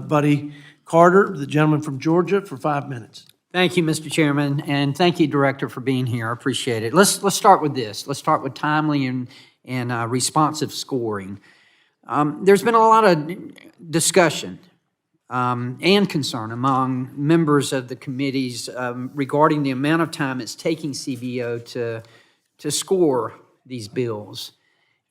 Buddy Carter, the gentleman from Georgia, for 5 minutes. Thank you, Mr. Chairman, and thank you, Director, for being here. I appreciate it. Let's start with this. Let's start with timely and responsive scoring. There's been a lot of discussion and concern among members of the committees regarding the amount of time it's taking CBO to score these bills.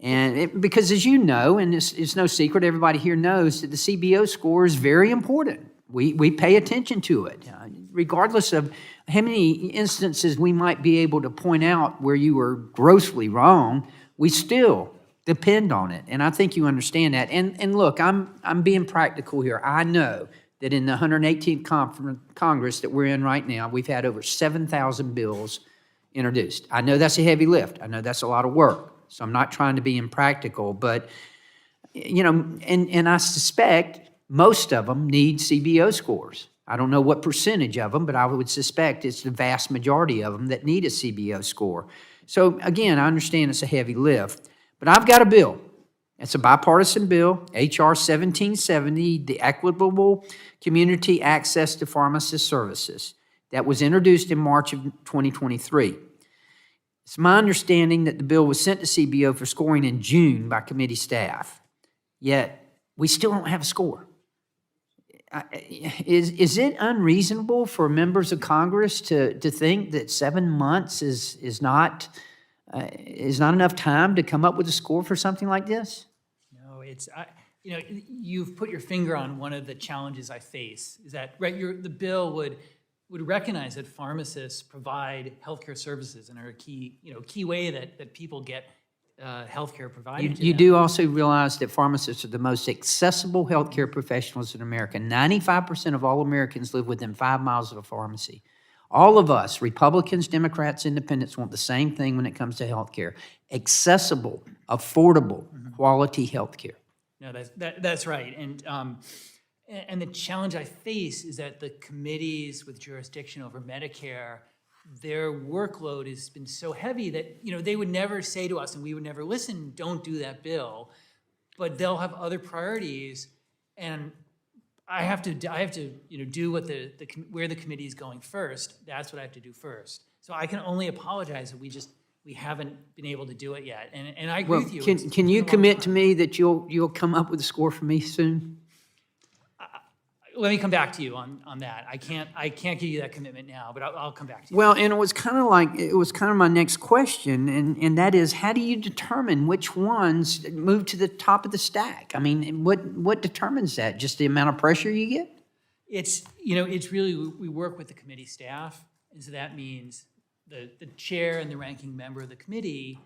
And because as you know, and it's no secret, everybody here knows that the CBO score is very important. We pay attention to it, regardless of how many instances we might be able to point out where you were grossly wrong, we still depend on it. And I think you understand that. And look, I'm being practical here. I know that in the 118th Congress that we're in right now, we've had over 7,000 bills introduced. I know that's a heavy lift. I know that's a lot of work. So I'm not trying to be impractical, but, you know, and I suspect most of them need CBO scores. I don't know what percentage of them, but I would suspect it's the vast majority of them that need a CBO score. So again, I understand it's a heavy lift, but I've got a bill. It's a bipartisan bill, H.R. 1770, the Equitable Community Access to Pharmacist Services, that was introduced in March of 2023. It's my understanding that the bill was sent to CBO for scoring in June by committee staff, yet we still don't have a score. Is it unreasonable for members of Congress to think that 7 months is not enough time to come up with a score for something like this? No, you know, you've put your finger on one of the challenges I face, is that, right, the bill would recognize that pharmacists provide healthcare services and are a key way that people get healthcare provided to You them. do also realize that pharmacists are the most accessible healthcare professionals in America. 95% of all Americans live within 5 miles of a pharmacy. All of us, Republicans, Democrats, Independents, want the same thing when it comes to healthcare: accessible, affordable, quality healthcare. No, that's right. And the challenge I face is that the committees with jurisdiction over Medicare, their workload has been so heavy that, you know, they would never say to us, and we would never listen, don't do that bill, but they'll have other priorities, and I have to do what where the committee is going first. That's what I have to do first. So I can only apologize that we haven't been able to do it yet. And I agree with you. Can you commit to me that you'll come up with a score for me soon? Let me come back to you on that. I can't give you that commitment now, but I'll come back to you. Well, and it was kind of my next question, and that is, how do you determine which ones move to the top of the stack? I mean, what determines that? Just the amount of pressure you get? It's really, we work with the committee staff, and so that means the chair and the ranking member of the committee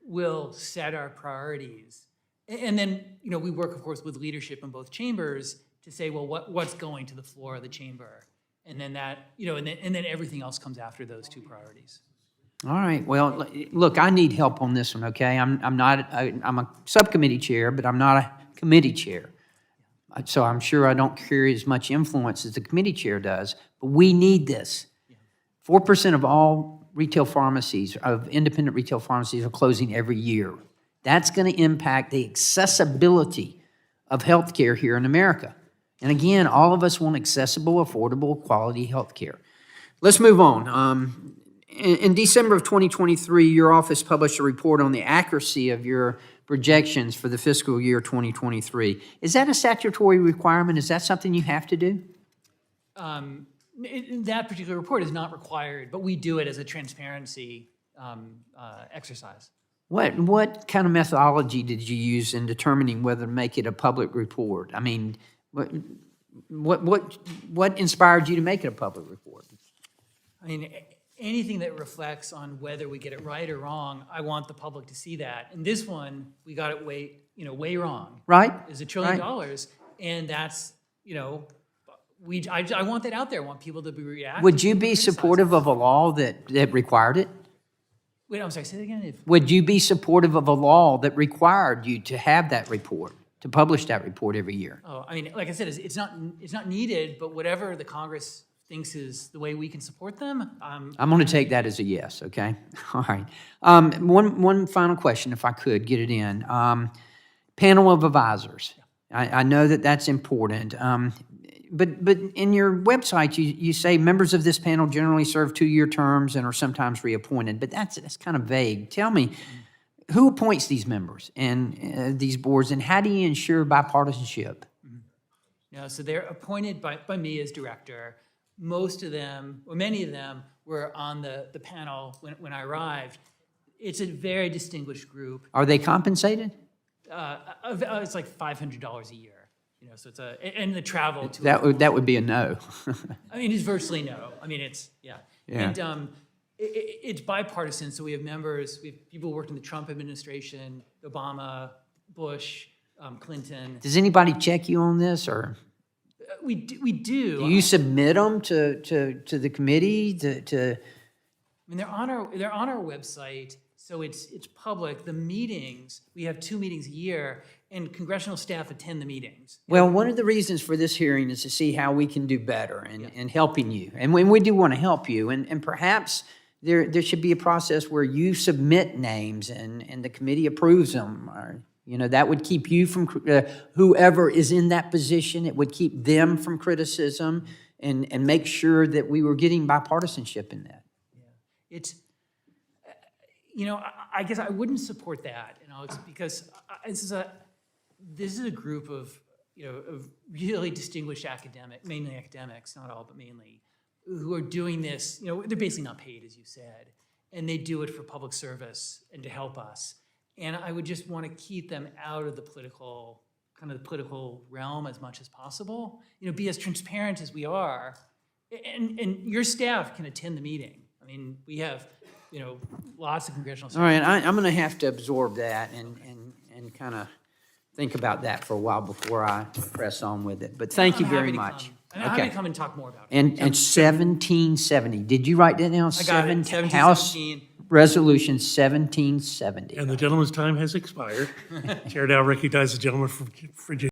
will set our priorities. And then, we work, of course, with leadership in both chambers to say, well, what's going to the floor of the chamber, and then that, and then everything else comes after those two priorities. All right. Well, look, I need help on this one. Okay, I'm a subcommittee chair, but I'm not a committee chair, so I'm sure I don't carry as much influence as the committee chair does. But we need this. 4% of all retail pharmacies, of independent retail pharmacies, are closing every year. That's going to impact the accessibility of healthcare here in America. And again, all of us want accessible, affordable, quality health care. Let's move on. In December of 2023, your office published a report on the accuracy of your projections for the fiscal year 2023. Is that a statutory requirement? Is that something you have to do? That particular report is not required, but we do it as a transparency exercise. What kind of methodology did you use in determining whether to make it a public report? I mean, what inspired you to make it a public report? I mean, anything that reflects on whether we get it right or wrong, I want the public to see that. And this one, we got it way wrong. Right. It's $1 trillion, and that's, I want that out there. I want people to be reacting. Would you be supportive of a law that required it? Wait, I'm sorry, say that again. Would you be supportive of a law that required you to have that report, to publish that report every year? Oh, I mean, like I said, it's not needed, but whatever the Congress thinks is the way we can support them. I'm going to take that as a yes, okay? All right. One final question, if I could get it in. Panel of advisors. I know that that's important. But in your website, you say members of this panel generally serve 2-year terms and are sometimes reappointed, but that's kind of vague. Tell me, who appoints these members and these boards, and how do you ensure bipartisanship? No, so they're appointed by me as director. Most of them, or many of them, were on the panel when I arrived. It's a very distinguished group. Are they compensated? It's like $500 a year. So it's and the travel to That would be a no. I mean, it's virtually no. I mean, it's yeah. And it's bipartisan. So we have members. We have people who worked in the Trump administration, Obama, Bush, Clinton. Does anybody check you on this, or We do. do you submit them to the committee to? I mean, they're on our website, so it's public. The meetings, we have 2 meetings a year, and congressional staff attend the meetings. Well, one of the reasons for this hearing is to see how we can do better in helping you. And when we do want to help you, and perhaps there should be a process where you submit names and the committee approves them. Or, that would keep you from, whoever is in that position, it would keep them from criticism and make sure that we were getting bipartisanship in that. Yeah. It's, I guess I wouldn't support that, because this is a group of really distinguished mainly academics, not all, but mainly, who are doing this. They're basically not paid, as you said, and they do it for public service and to help us. And I would just want to keep them out of the political realm as much as possible. Be as transparent as we are, and your staff can attend the meeting. I mean, we have lots of congressional staff. All right, I'm going to have to absorb that and kind of think about that for a while before I press on with it. But thank you very much. I'm happy to come and talk more about it. And 1770, did you write that down? I got it, House 1717. Resolution 1770. And the gentleman's time has expired. Chair now recognizes the gentleman from Virginia.